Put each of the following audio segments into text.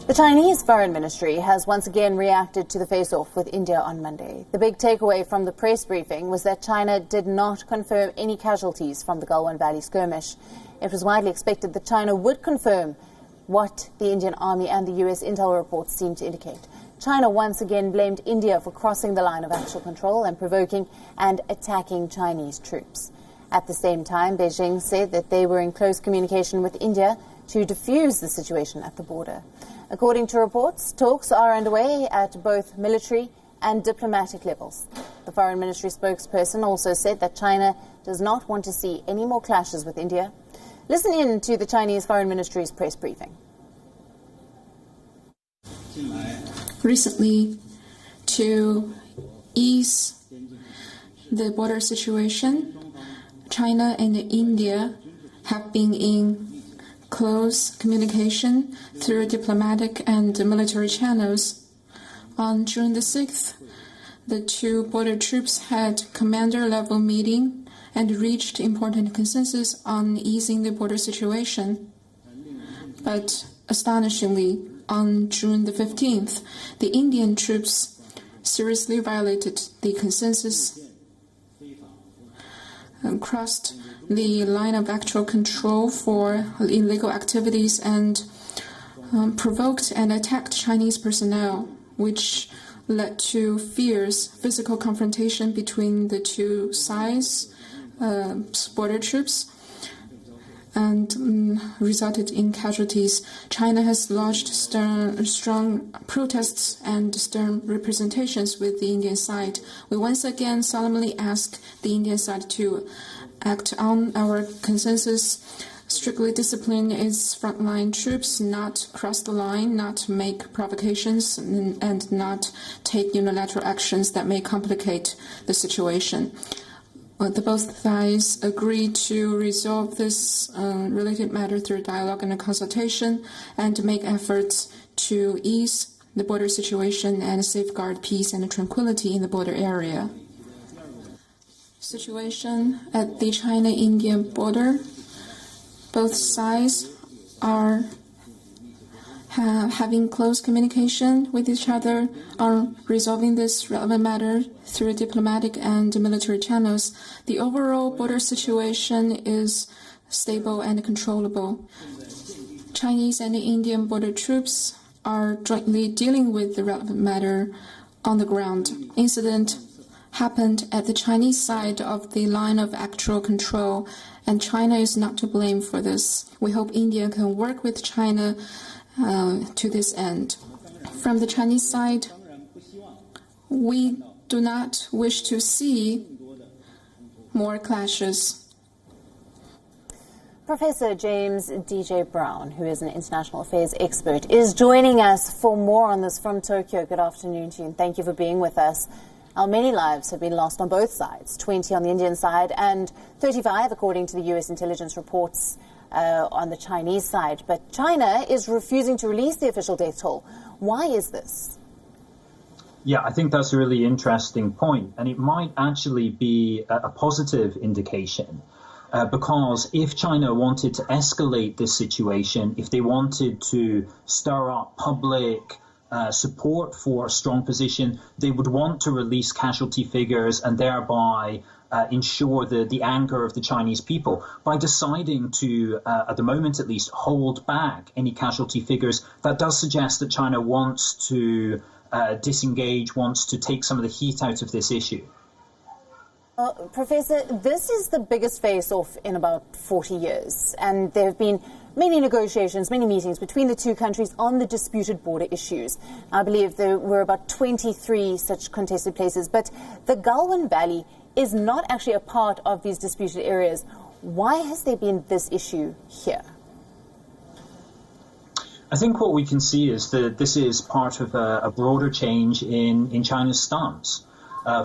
The Chinese Foreign Ministry has once again reacted to the face-off with India on Monday. The big takeaway from the press briefing was that China did not confirm any casualties from the Galwan Valley skirmish. It was widely expected that China would confirm what the Indian Army and the US intel reports seem to indicate. China once again blamed India for crossing the line of actual control and provoking and attacking Chinese troops. At the same time, Beijing said that they were in close communication with India to diffuse the situation at the border. According to reports, talks are underway at both military and diplomatic levels. The Foreign Ministry spokesperson also said that China does not want to see any more clashes with India. Listen in to the Chinese Foreign Ministry's press briefing. Recently, to ease the border situation, China and India have been in close communication through diplomatic and military channels. On June the 6th, the two border troops had commander-level meeting and reached important consensus on easing the border situation. But astonishingly, on June the 15th, the Indian troops seriously violated the consensus and crossed the line of actual control for illegal activities and provoked and attacked Chinese personnel, which led to fierce physical confrontation between the two sides, border troops, and resulted in casualties. China has lodged strong protests and stern representations with the Indian side. We once again solemnly ask the Indian side to act on our consensus, strictly discipline its frontline troops, not cross the line, not make provocations, and not take unilateral actions that may complicate the situation. The both sides agreed to resolve this related matter through dialogue and consultation and to make efforts to ease the border situation and safeguard peace and tranquility in the border area. Situation at the China-India border, both sides are having close communication with each other on resolving this relevant matter through diplomatic and military channels. The overall border situation is stable and controllable. Chinese and Indian border troops are jointly dealing with the relevant matter on the ground. Incident happened at the Chinese side of the line of actual control, and China is not to blame for this. We hope India can work with China to this end. From the Chinese side, we do not wish to see more clashes. Professor James D.J. Brown, who is an international affairs expert, is joining us for more on this from Tokyo. Good afternoon to you, and thank you for being with us. Many lives have been lost on both sides, 20 on the Indian side and 35, according to the U.S. intelligence reports, on the Chinese side. But China is refusing to release the official death toll. Why is this? Yeah, I think that's a really interesting point, and it might actually be a positive indication. Because if China wanted to escalate this situation, if they wanted to stir up public support for a strong position, they would want to release casualty figures and thereby ensure the anger of the Chinese people. By deciding to, at the moment at least, hold back any casualty figures, that does suggest that China wants to disengage, wants to take some of the heat out of this issue. Professor, this is the biggest face-off in about 40 years, and there have been many negotiations, many meetings between the two countries on the disputed border issues. I believe there were about 23 such contested places, but the Galwan Valley is not actually a part of these disputed areas. Why has there been this issue here? I think what we can see is that this is part of a broader change in China's stance.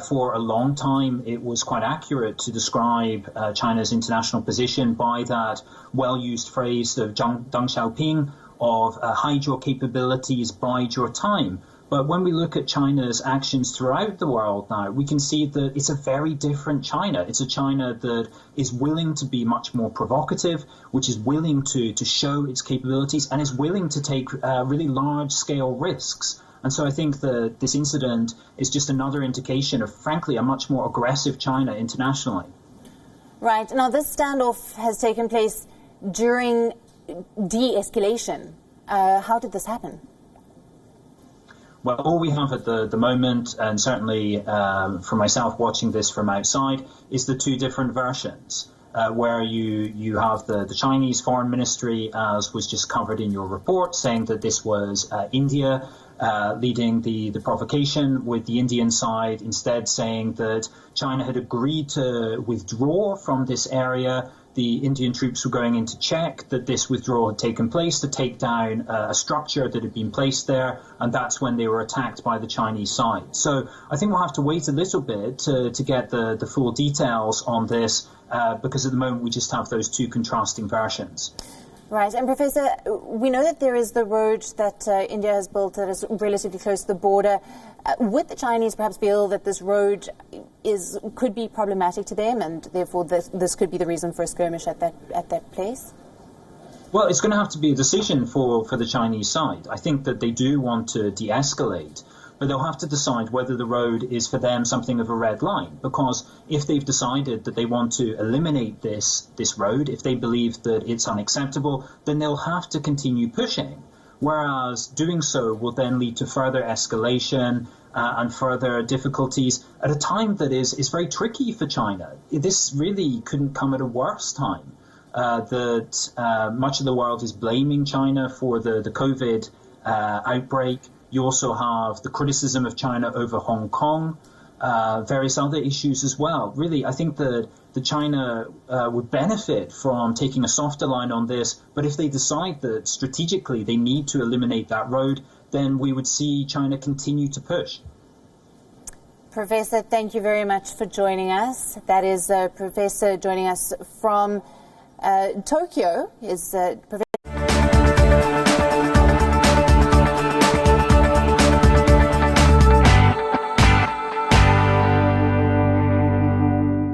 For a long time, it was quite accurate to describe China's international position by that well-used phrase of Deng Xiaoping of hide your capabilities, bide your time. But when we look at China's actions throughout the world now, we can see that it's a very different China. It's a China that is willing to be much more provocative, which is willing to show its capabilities, and is willing to take really large-scale risks. And so I think that this incident is just another indication of, frankly, a much more aggressive China internationally. Right. Now, this standoff has taken place during de-escalation. How did this happen? Well, all we have at the moment, and certainly for myself watching this from outside, is the two different versions, where you have the Chinese Foreign Ministry, as was just covered in your report, saying that this was India leading the provocation, with the Indian side instead saying that China had agreed to withdraw from this area. The Indian troops were going in to check that this withdrawal had taken place, to take down a structure that had been placed there, and that's when they were attacked by the Chinese side. So I think we'll have to wait a little bit to get the full details on this, because at the moment we just have those two contrasting versions. Right. And Professor, we know that there is the road that India has built that is relatively close to the border. Would the Chinese perhaps feel that this road could be problematic to them, and therefore this could be the reason for a skirmish at that place? Well, it's going to have to be a decision for the Chinese side. I think that they do want to de-escalate, but they'll have to decide whether the road is for them something of a red line. Because if they've decided that they want to eliminate this road, if they believe that it's unacceptable, then they'll have to continue pushing. Whereas doing so will then lead to further escalation and further difficulties at a time that is very tricky for China. This really couldn't come at a worse time. Much of the world is blaming China for the COVID outbreak. You also have the criticism of China over Hong Kong, various other issues as well. Really, I think that China would benefit from taking a softer line on this, but if they decide that strategically they need to eliminate that road, then we would see China continue to push. Professor, thank you very much for joining us. That is Professor joining us from Tokyo, is Professor